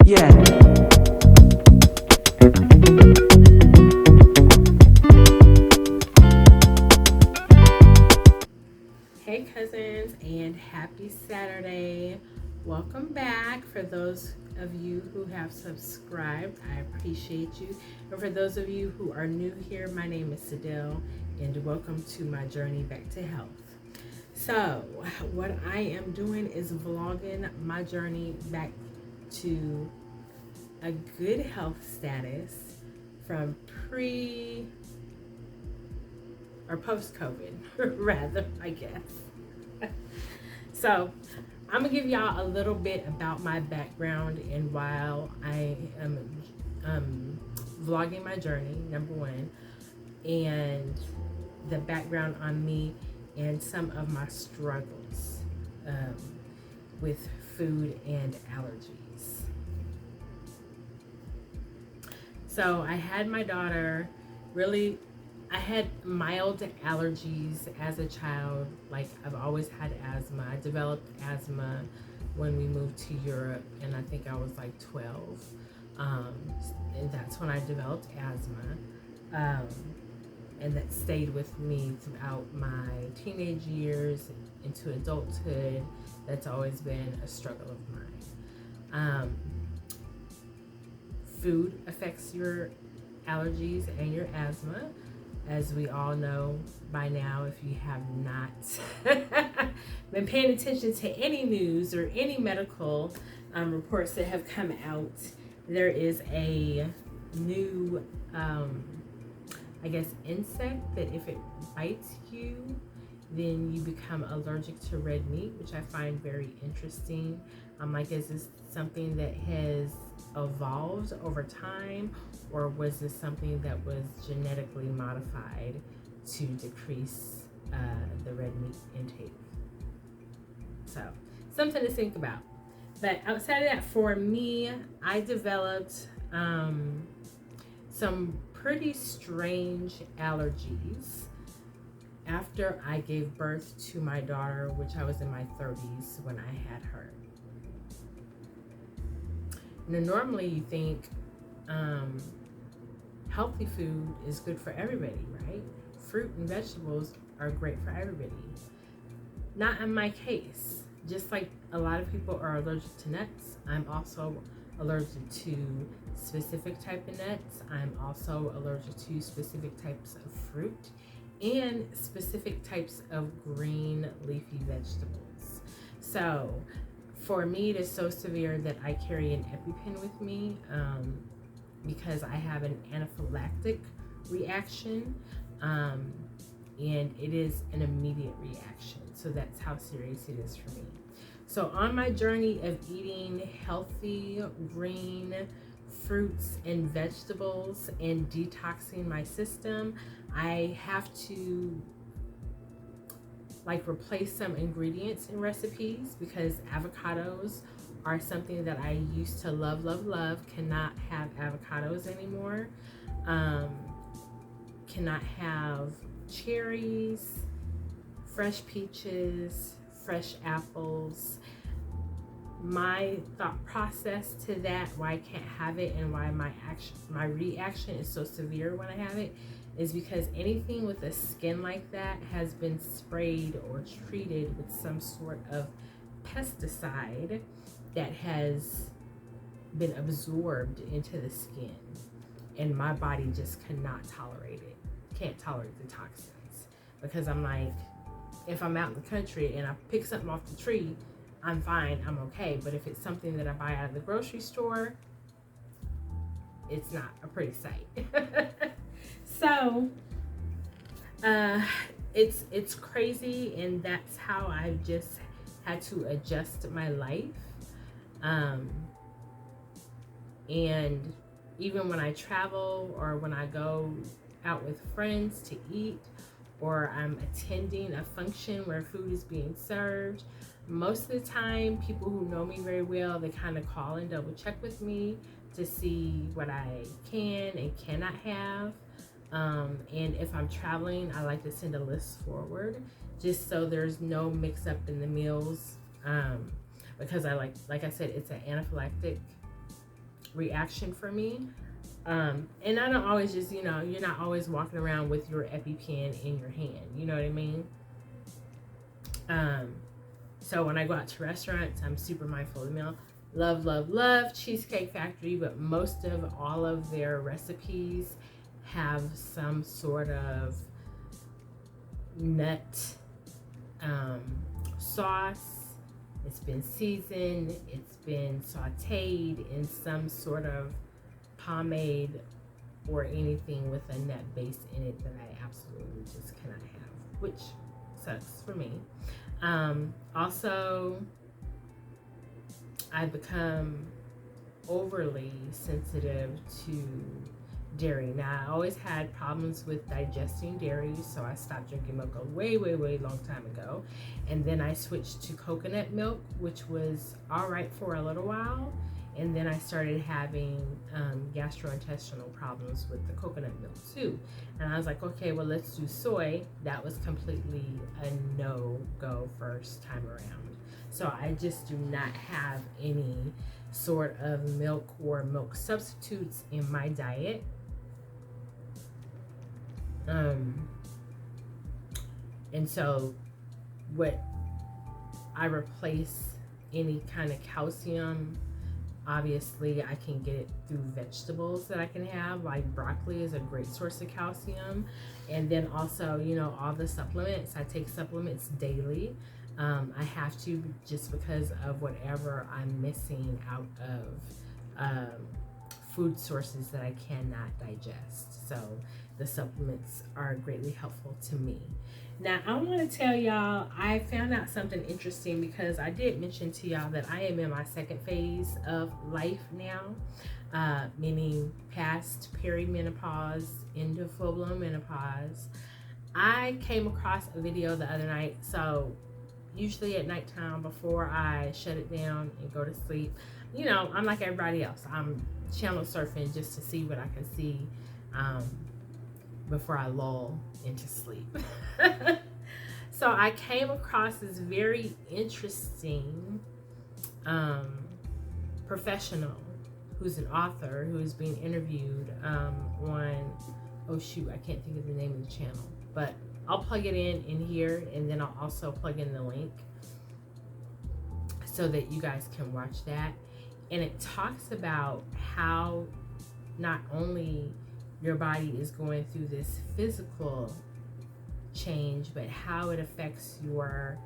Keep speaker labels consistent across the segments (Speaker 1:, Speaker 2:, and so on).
Speaker 1: Yeah.
Speaker 2: Hey, cousins, and happy Saturday. Welcome back. For those of you who have subscribed, I appreciate you. And for those of you who are new here, my name is Sadil, and welcome to my journey back to health. So, what I am doing is vlogging my journey back to a good health status from pre or post COVID, rather, I guess. So, I'm gonna give y'all a little bit about my background and while I am vlogging my journey, number one, and the background on me and some of my struggles with food and allergies. So I had my daughter. Really, I had mild allergies as a child. Like, I've always had asthma. I developed asthma when we moved to Europe, and I think I was like 12. And that's when I developed asthma. And that stayed with me throughout my teenage years into adulthood. That's always been a struggle of mine. Food affects your allergies and your asthma, as we all know by now. If you have not been paying attention to any news or any medical reports that have come out, there is a new insect that if it bites you, then you become allergic to red meat, which I find very interesting. Is this something that has evolved over time, or was this something that was genetically modified to decrease the red meat intake? So, something to think about. But outside of that, for me, I developed some pretty strange allergies after I gave birth to my daughter, which I was in my 30s when I had her. Now, normally you think healthy food is good for everybody, right? Fruit and vegetables are great for everybody. Not in my case. Just like a lot of people are allergic to nuts, I'm also allergic to specific type of nuts. I'm also allergic to specific types of fruit and specific types of green leafy vegetables. So for me, it is so severe that I carry an EpiPen with me because I have an anaphylactic reaction, and it is an immediate reaction. So that's how serious it is for me. So on my journey of eating healthy green fruits and vegetables and detoxing my system, I have to replace some ingredients in recipes because avocados are something that I used to love. Cannot have avocados anymore. Cannot have cherries, fresh peaches, fresh apples. My thought process to that, why I can't have it and why my reaction is so severe when I have it, is because anything with a skin like that has been sprayed or treated with some sort of pesticide that has been absorbed into the skin, and my body just cannot tolerate it. Can't tolerate the toxins, because I'm like, if I'm out in the country and I pick something off the tree, I'm fine, I'm okay. But if it's something that I buy out of the grocery store, it's not a pretty sight. So it's crazy, and that's how I've just had to adjust my life. And even when I travel or when I go out with friends to eat, or I'm attending a function where food is being served, most of the time people who know me very well, they kind of call and double check with me to see what I can and cannot have. And if I'm traveling, I like to send a list forward just so there's no mix up in the meals, because I like I said, it's an anaphylactic reaction for me. And I don't always just, you're not always walking around with your EpiPen in your hand. You know what I mean? So when I go out to restaurants, I'm super mindful of the meal. Love Cheesecake Factory, but most of all of their recipes have some sort of nut sauce. It's been seasoned, it's been sauteed in some sort of pomade or anything with a nut base in it that I absolutely just cannot have, which sucks for me. Also, I've become overly sensitive to dairy. Now, I always had problems with digesting dairy, so I stopped drinking milk a way long time ago. And then I switched to coconut milk, which was all right for a little while. And then I started having gastrointestinal problems with the coconut milk too. And I was like, okay, well, let's do soy. That was completely a no-go first time around. So I just do not have any sort of milk or milk substitutes in my diet. And so what I replace any kind of calcium, obviously I can get it through vegetables that I can have, like broccoli is a great source of calcium. And then also, all the supplements, I take supplements daily. I have to, just because of whatever I'm missing out of food sources that I cannot digest. So the supplements are greatly helpful to me. Now, I want to tell y'all, I found out something interesting because I did mention to y'all that I am in my second phase of life now, meaning past perimenopause into full-blown menopause. I came across a video the other night. So usually at nighttime before I shut it down and go to sleep, I'm like everybody else. I'm channel surfing just to see what I can see before I lull into sleep. So I came across this very interesting professional who's an author who is being interviewed on, oh shoot, I can't think of the name of the channel, but I'll plug it in here, and then I'll also plug in the link so that you guys can watch that. And it talks about how not only your body is going through this physical change, but how it affects your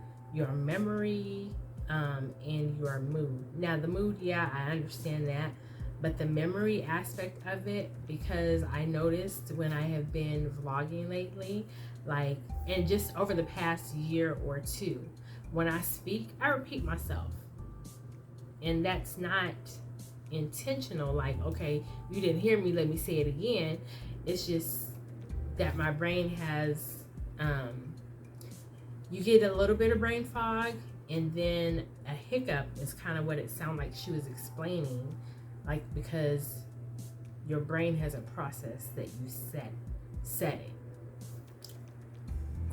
Speaker 2: memory and your mood. Now, the mood, yeah, I understand that, but the memory aspect of it, because I noticed when I have been vlogging lately, and just over the past year or two, when I speak, I repeat myself. And that's not intentional, okay, you didn't hear me, let me say it again. It's just that my brain has, you get a little bit of brain fog, and then a hiccup is kind of what it sounded like she was explaining, because your brain has a process that you set it.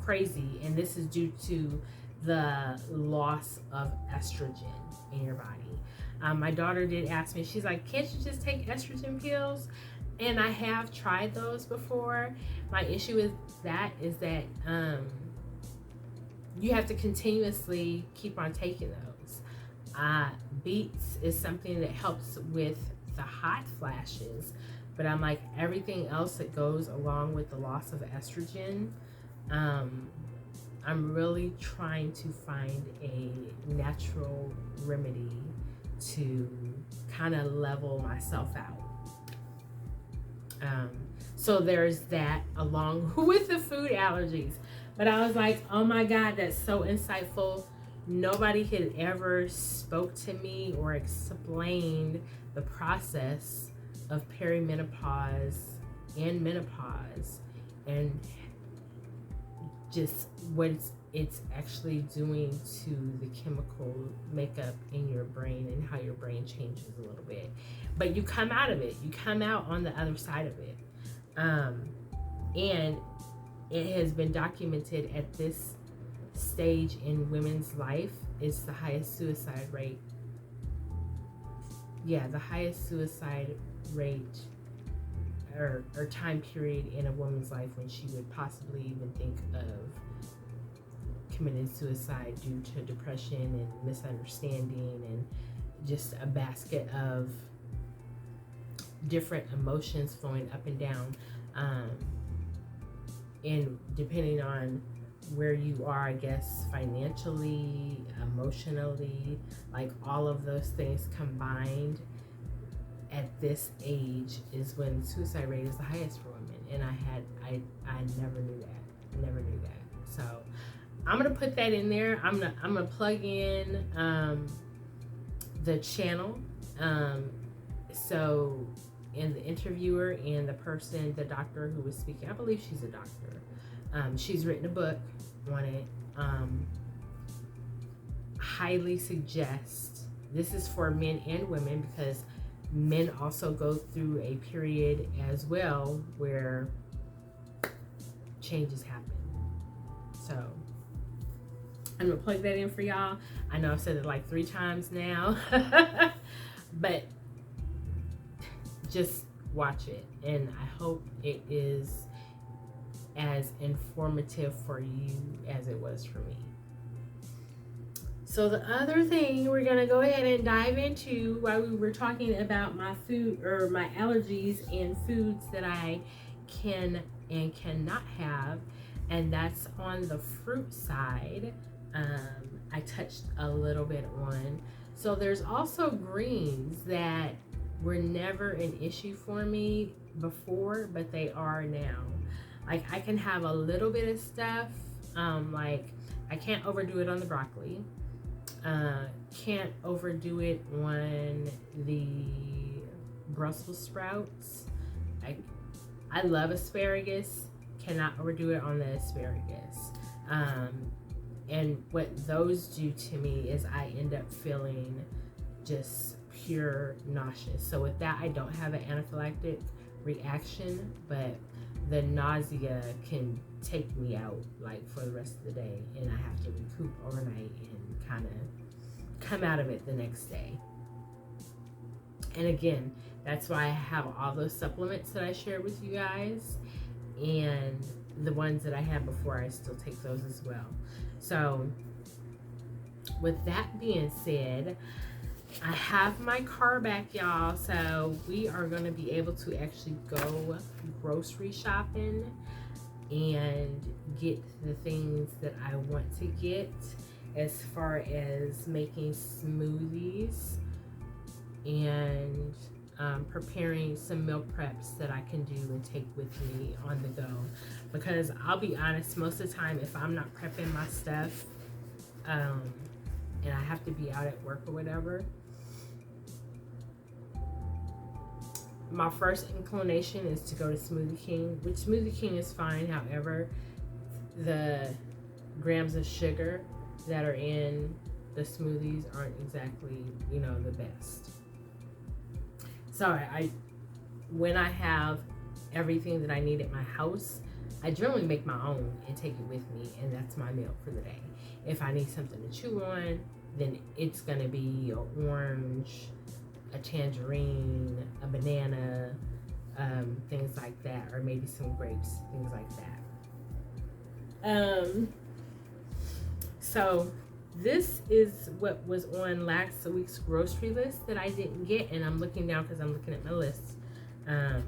Speaker 2: Crazy. And this is due to the loss of estrogen in your body. My daughter did ask me, she's like, can't you just take estrogen pills? And I have tried those before. My issue is that you have to continuously keep on taking those. Beets is something that helps with the hot flashes, but I'm like, everything else that goes along with the loss of estrogen, I'm really trying to find a natural remedy to kind of level myself out. So there's that, along with the food allergies. But I was like, oh my God, that's so insightful. Nobody had ever spoke to me or explained the process of perimenopause and menopause, and just what it's actually doing to the chemical makeup in your brain and how your brain changes a little bit. But you come out of it. You come out on the other side of it. And it has been documented at this stage in women's life, it's the highest suicide rate yeah, the highest suicide rate or time period in a woman's life when she would possibly even think of committing suicide due to depression and misunderstanding and just a basket of different emotions flowing up and down. And depending on where you are, I guess, financially, emotionally, like all of those things combined at this age is when suicide rate is the highest for women. And I never knew that. So I'm gonna put that in there. I'm gonna plug in the channel. So and the interviewer and the person, the doctor who was speaking, I believe she's a doctor. She's written a book on it. Highly suggest. This is for men and women because men also go through a period as well where changes happen. So I'm gonna plug that in for y'all. I know I've said it like 3 times now, but just watch it, and I hope it is as informative for you as it was for me. So the other thing we're gonna go ahead and dive into while we were talking about my food or my allergies and foods that I can and cannot have, and that's on the fruit side. I touched a little bit on. So there's also greens that were never an issue for me before, but they are now. Like I can have a little bit of stuff, like I can't overdo it on the broccoli. Can't overdo it on the Brussels sprouts. I love asparagus, cannot overdo it on the asparagus. And what those do to me is I end up feeling just pure nauseous. So with that, I don't have an anaphylactic reaction, but the nausea can take me out like for the rest of the day, and I have to recoup overnight and kind of come out of it the next day. And again, that's why I have all those supplements that I shared with you guys, and the ones that I had before, I still take those as well. So with that being said, I have my car back, y'all, so we are going to be able to actually go grocery shopping and get the things that I want to get as far as making smoothies and preparing some meal preps that I can do and take with me on the go. Because I'll be honest, most of the time if I'm not prepping my stuff and I have to be out at work or whatever, my first inclination is to go to Smoothie King, which Smoothie King is fine. However, the grams of sugar that are in the smoothies aren't exactly, the best. So when I have everything that I need at my house, I generally make my own and take it with me, and that's my meal for the day. If I need something to chew on, then it's gonna be an orange, a tangerine, a banana, things like that, or maybe some grapes, things like that. So this is what was on last week's grocery list that I didn't get, and I'm looking down because I'm looking at my list, and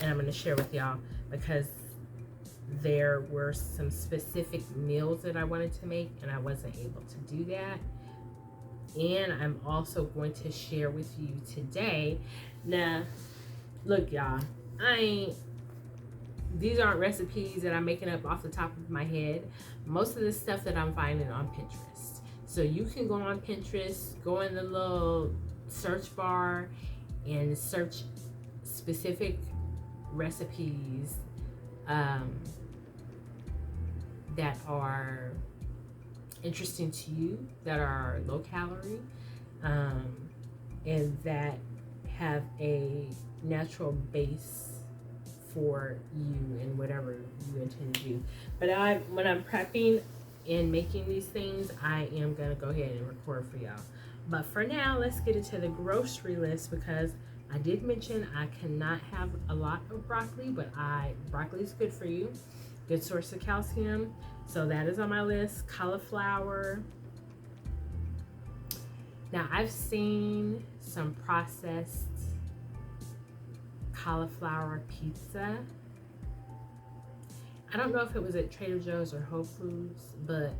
Speaker 2: I'm going to share with y'all because there were some specific meals that I wanted to make and I wasn't able to do that. And I'm also going to share with you today. Now, look, y'all, these aren't recipes that I'm making up off the top of my head. Most of the stuff that I'm finding on Pinterest. So you can go on Pinterest, go in the little search bar and search specific recipes that are interesting to you, that are low calorie, and that have a natural base for you and whatever you intend to do. But when I'm prepping and making these things, I am gonna go ahead and record for y'all. But for now, let's get into the grocery list because I did mention I cannot have a lot of broccoli, but broccoli is good for you. Good source of calcium. So that is on my list. Cauliflower. Now I've seen some processed cauliflower pizza. I don't know if it was at Trader Joe's or Whole Foods, but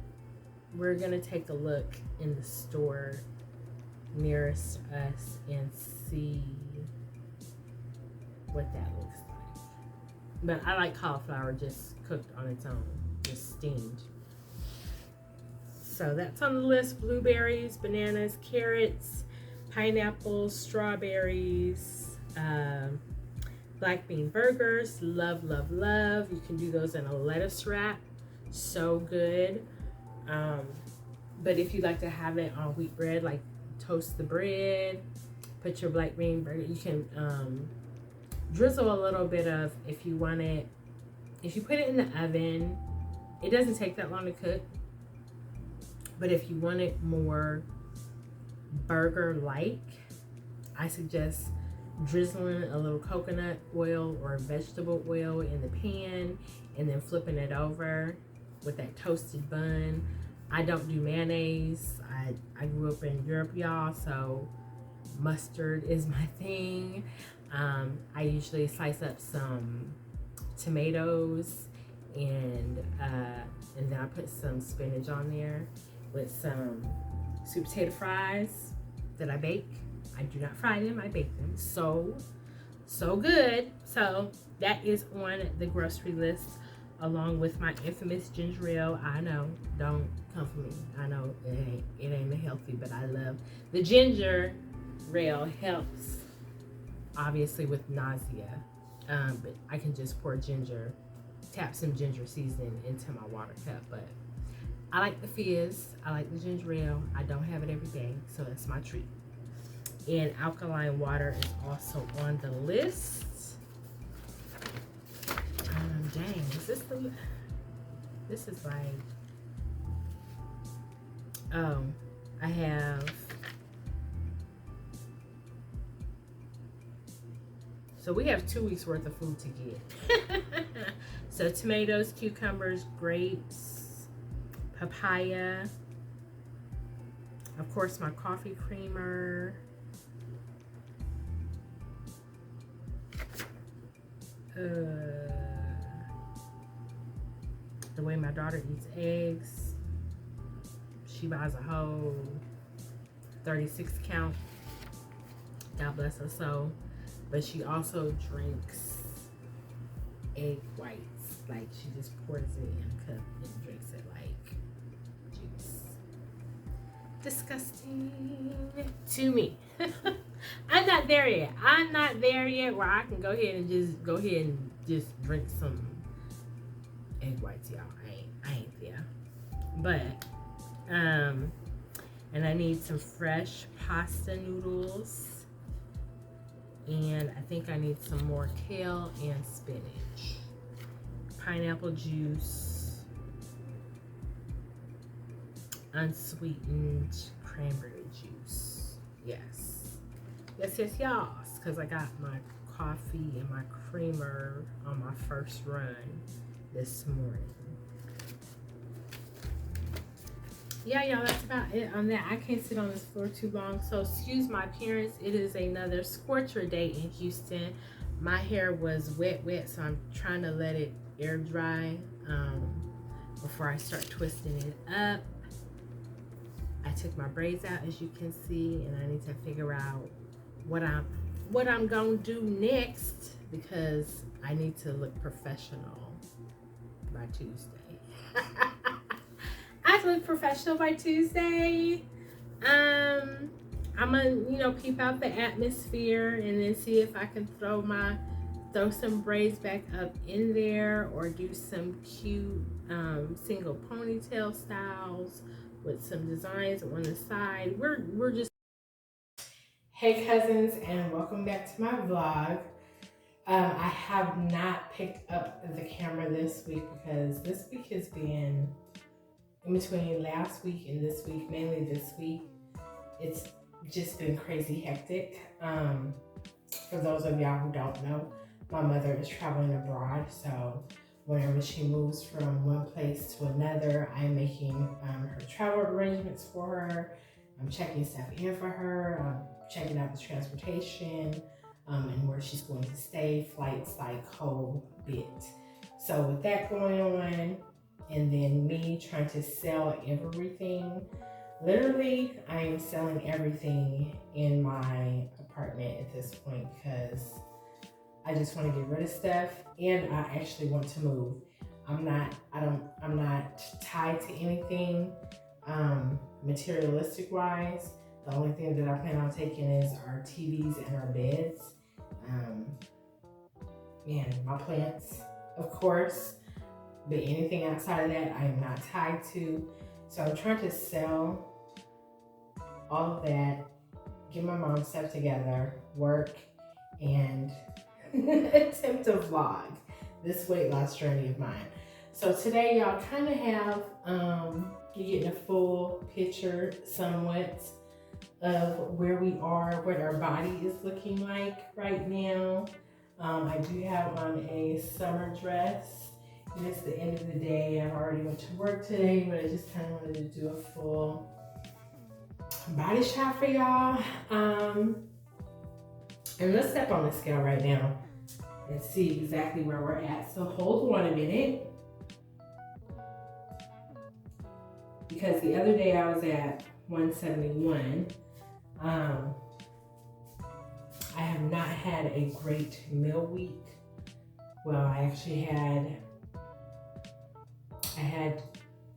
Speaker 2: we're gonna take a look in the store nearest us and see what that looks like. But I like cauliflower just cooked on its own, just steamed. So that's on the list. Blueberries, bananas, carrots, pineapples, strawberries, black bean burgers. Love, love, love. You can do those in a lettuce wrap. So good. But if you like to have it on wheat bread, like toast the bread, put your black bean burger. You can drizzle a little bit of, if you want it, if you put it in the oven, it doesn't take that long to cook. But if you want it more burger-like, I suggest drizzling a little coconut oil or vegetable oil in the pan and then flipping it over with that toasted bun. I don't do mayonnaise. I grew up in Europe, y'all, so mustard is my thing. I usually slice up some tomatoes and then I put some spinach on there with some sweet potato fries that I bake. I do not fry them, I bake them. So good. So that is on the grocery list, along with my infamous ginger ale. I know, don't come for me. I know it ain't healthy, but I love the ginger ale. Helps obviously with nausea, but I can just pour tap some ginger seasoning into my water cup. But I like the fizz, I like the ginger ale. I don't have it every day, so that's my treat. And alkaline water is also on the list. Dang, this is like, oh, I have, so we have 2 weeks worth of food to get. So tomatoes, cucumbers, grapes, papaya, of course my coffee creamer, the way my daughter eats eggs, she buys a whole 36 count, God bless her soul, but she also drinks egg whites. Like, she just pours it in a cup and drinks it like juice. Disgusting to me. I'm not there yet. I'm not there yet where I can go ahead and just drink some egg whites, y'all. I ain't there. But and I need some fresh pasta noodles. And I think I need some more kale and spinach. Pineapple juice. Unsweetened cranberry juice. Yes, y'all. Because I got my coffee and my creamer on my first run this morning. Yeah, y'all, that's about it on that. I can't sit on this floor too long, so excuse my appearance. It is another scorcher day in Houston. My hair was wet, so I'm trying to let it air dry before I start twisting it up. I took my braids out, as you can see, and I need to figure out what I'm gonna do next, because I need to look professional by Tuesday. I have to look professional by Tuesday. I'm gonna, peep out the atmosphere and then see if I can throw some braids back up in there, or do some cute single ponytail styles with some designs on the side. We're just. Hey cousins, and welcome back to my vlog. I have not picked up the camera this week because this week has been, in between last week and this week, mainly this week, It's just been crazy hectic. For those of y'all who don't know, my mother is traveling abroad, so whenever she moves from one place to another, I'm making her travel arrangements for her. I'm checking stuff in for her. I'm checking out the transportation and where she's going to stay, flights, like whole bit. So with that going on, and then me trying to sell everything, literally I am selling everything in my apartment at this point because I just want to get rid of stuff, and I actually want to move. I'm not tied to anything materialistic wise. The only thing that I plan on taking is our TVs and our beds. And my plants, of course. But anything outside of that, I am not tied to. So I'm trying to sell all of that, get my mom's stuff together, work, and attempt to vlog this weight loss journey of mine. So today y'all kind of have, you're getting a full picture somewhat of where we are, what our body is looking like right now. I do have on a summer dress. And it's the end of the day. I already went to work today, but I just kind of wanted to do a full body shot for y'all. And let's step on the scale right now and see exactly where we're at. So hold on a minute. Because the other day I was at 171. I have not had a great meal week. Well, I actually had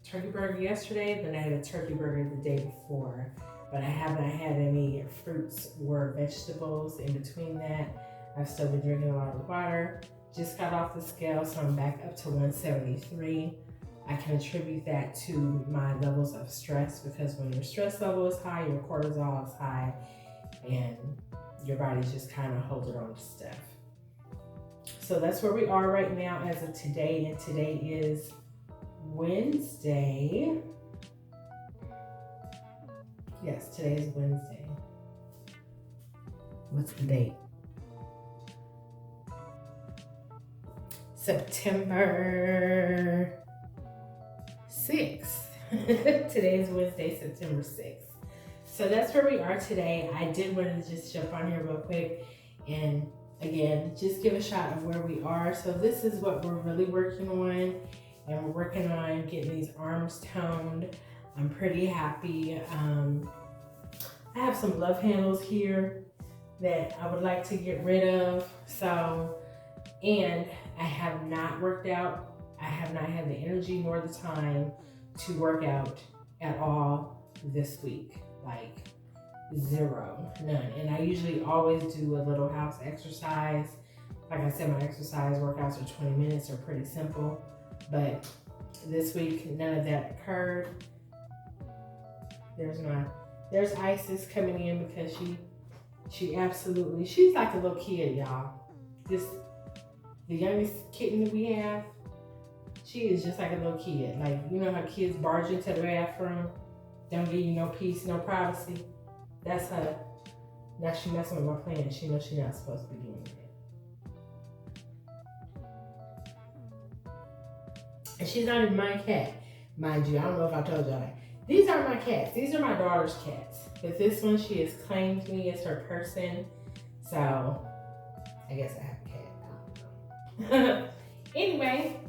Speaker 2: turkey burger yesterday, then I had a turkey burger the day before, but I haven't had any fruits or vegetables in between that. I've still been drinking a lot of water. Just got off the scale, so I'm back up to 173. I can attribute that to my levels of stress, because when your stress level is high, your cortisol is high, and your body's just kind of holding on to stuff. So that's where we are right now as of today, and today is Wednesday. Yes, today is Wednesday. What's the date? September 6th. Today is Wednesday, September 6th. So that's where we are today. I did want to just jump on here real quick and again, just give a shot of where we are. So this is what we're really working on, and we're working on getting these arms toned. I'm pretty happy. I have some love handles here that I would like to get rid of. So, and I have not worked out. I have not had the energy nor the time to work out at all this week. Like zero, none. And I usually always do a little house exercise. Like I said, my exercise workouts are 20 minutes, are pretty simple. But this week, none of that occurred. There's Isis coming in because she's like a little kid, y'all. The youngest kitten that we have, she is just like a little kid. Like, you know how kids barge into the bathroom, don't give you no peace, no privacy? That's her. Now she messing with my plants. She knows she's not supposed to be doing that. And she's not even my cat. Mind you, I don't know if I told y'all that. These are my cats. These are my daughter's cats. But this one, she has claimed me as her person. So, I guess I have a cat. I don't know. Anyway,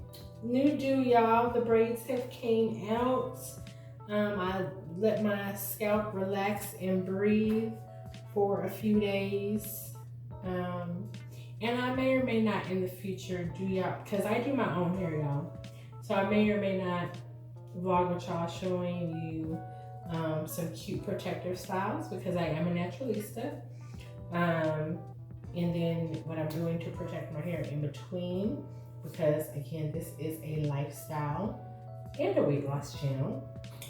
Speaker 2: new do, y'all. The braids have came out. I let my scalp relax and breathe for a few days. And I may or may not in the future do y'all, because I do my own hair, y'all. So I may or may not vlog with y'all showing you some cute protective styles, because I am a naturalista. And then what I'm doing to protect my hair in between, because again, this is a lifestyle and a weight loss channel.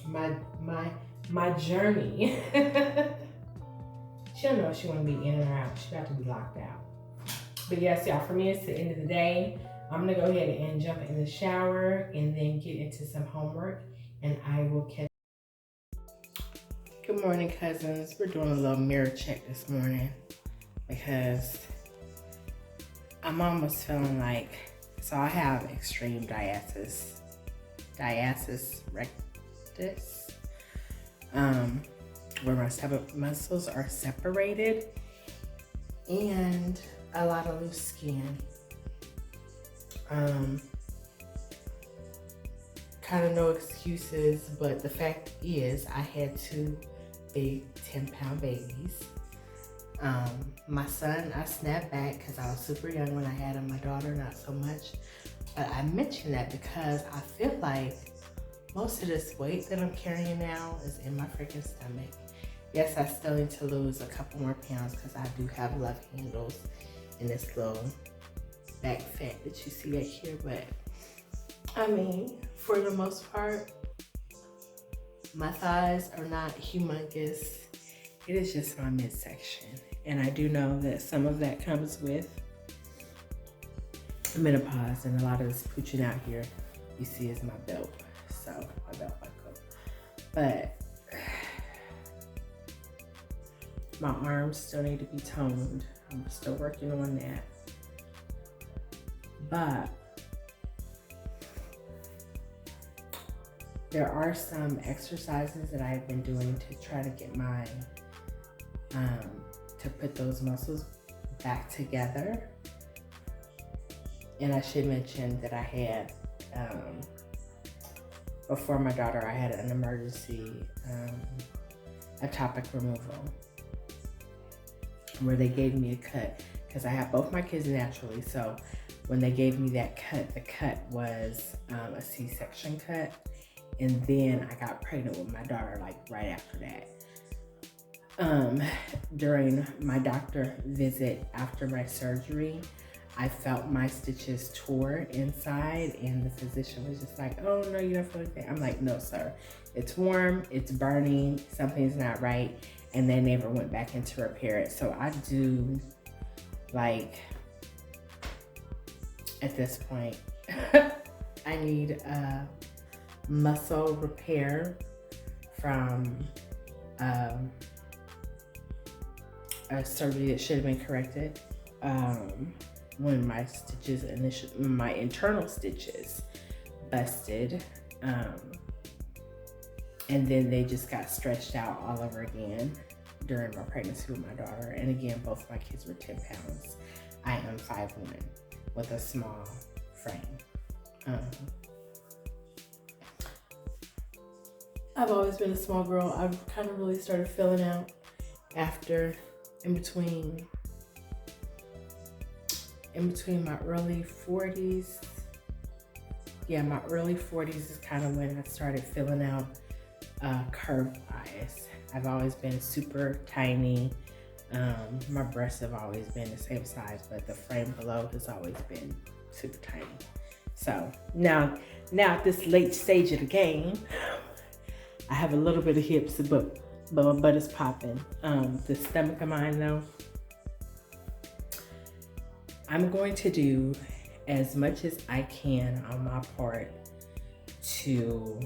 Speaker 2: My journey. She don't know if she want to be in or out. She got to be locked out. But yes, y'all, for me, it's the end of the day. I'm gonna go ahead and jump in the shower and then get into some homework, and I will catch. Good morning, cousins. We're doing a little mirror check this morning because I'm almost feeling like, so I have extreme diastasis rectus, where my stomach muscles are separated and a lot of loose skin. Kind of no excuses, but the fact is I had 2 big 10-pound babies. My son, I snapped back because I was super young when I had him. My daughter, not so much. But I mention that because I feel like most of this weight that I'm carrying now is in my freaking stomach. Yes, I still need to lose a couple more pounds because I do have love handles in this little back fat that you see back here. But I mean, for the most part, my thighs are not humongous. It is just my midsection. And I do know that some of that comes with menopause, and a lot of this pooching out here you see is my belt. So my belt buckle. But my arms still need to be toned. I'm still working on that. But there are some exercises that I've been doing to try to get my, to put those muscles back together. And I should mention that I had, before my daughter, I had an emergency ectopic removal where they gave me a cut because I have both my kids naturally. So when they gave me that cut, the cut was a C-section cut. And then I got pregnant with my daughter like right after that. During my doctor visit after my surgery, I felt my stitches tore inside, and the physician was just like, "Oh no, you don't feel anything." I'm like, "No, sir. It's warm, it's burning, something's not right." And they never went back in to repair it. So I do, like, at this point, I need a muscle repair from a surgery that should have been corrected when my stitches, my internal stitches busted, and then they just got stretched out all over again during my pregnancy with my daughter. And again, both my kids were 10 pounds. I am 5'1" with a small frame. I've always been a small girl. I've kind of really started filling out after, in between my early 40s. Yeah, my early 40s is kind of when I started filling out curve-wise. I've always been super tiny. My breasts have always been the same size, but the frame below has always been super tiny. So now at this late stage of the game, I have a little bit of hips, but my butt is popping. The stomach of mine, though, I'm going to do as much as I can on my part to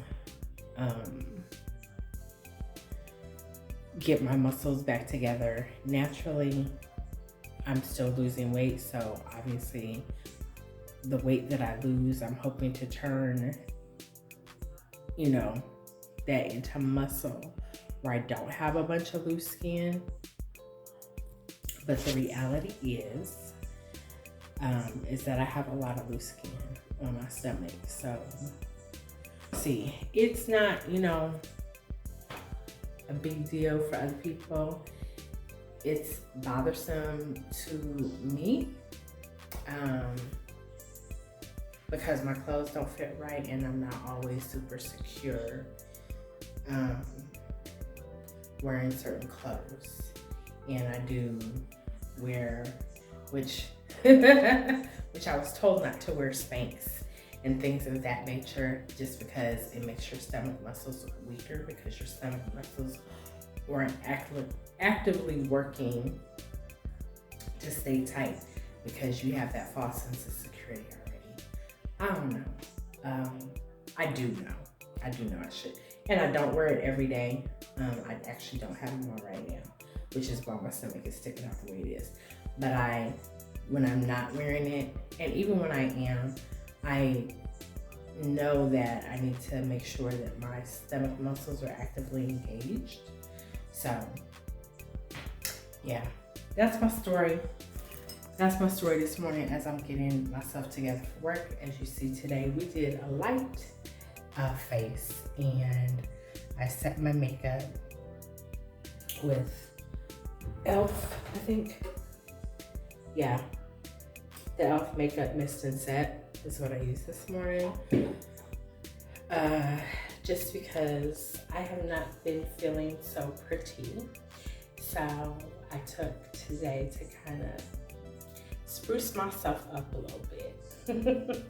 Speaker 2: get my muscles back together. Naturally, I'm still losing weight, so obviously the weight that I lose, I'm hoping to turn, that into muscle where I don't have a bunch of loose skin. But the reality is that I have a lot of loose skin on my stomach. So, see, it's not, a big deal for other people. It's bothersome to me because my clothes don't fit right and I'm not always super secure wearing certain clothes. And I do wear, which I was told not to wear Spanx and things of that nature, just because it makes your stomach muscles weaker because your stomach muscles weren't actively working to stay tight because you have that false sense of security already. I don't know. I do know I should. And I don't wear it every day. I actually don't have them on right now, which is why my stomach is sticking out the way it is. But when I'm not wearing it, and even when I am, I know that I need to make sure that my stomach muscles are actively engaged. So yeah, that's my story. That's my story this morning as I'm getting myself together for work. As you see today, we did a light face, and I set my makeup with Elf, I think. Yeah, the Elf makeup mist and set is what I used this morning. Just because I have not been feeling so pretty. So I took today to kind of spruce myself up a little bit.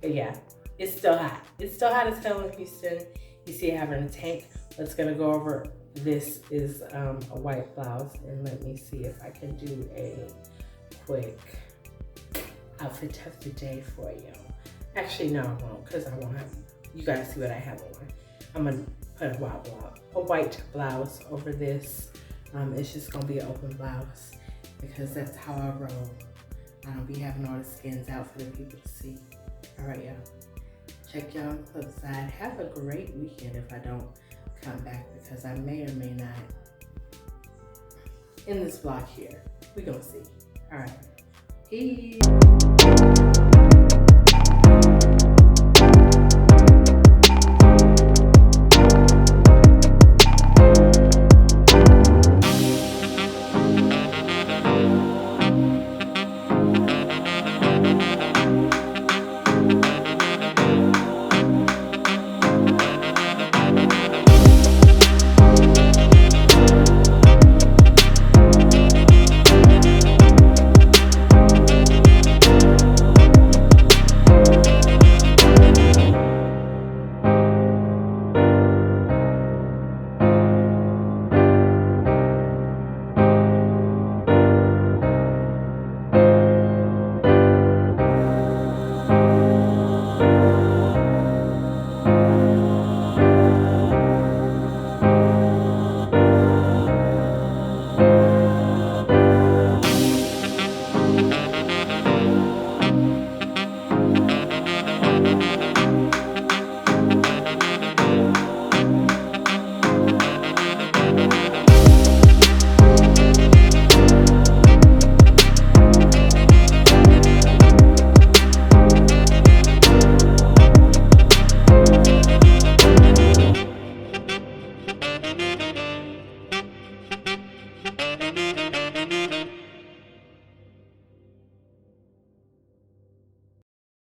Speaker 2: But yeah, it's still hot. It's still hot as hell in Houston. You see I have a tank. Let's gonna go over. This is a white blouse, and let me see if I can do a quick outfit of the day for you. Actually, no, I won't, because I won't have, you guys see what I have on. I'm gonna put a white blouse over this. It's just gonna be an open blouse because that's how I roll. I don't be having all the skins out for the people to see. All right, y'all. Check y'all on the flip side. Have a great weekend if I don't come back, because I may or may not in this vlog here. We gonna see. All right. Peace.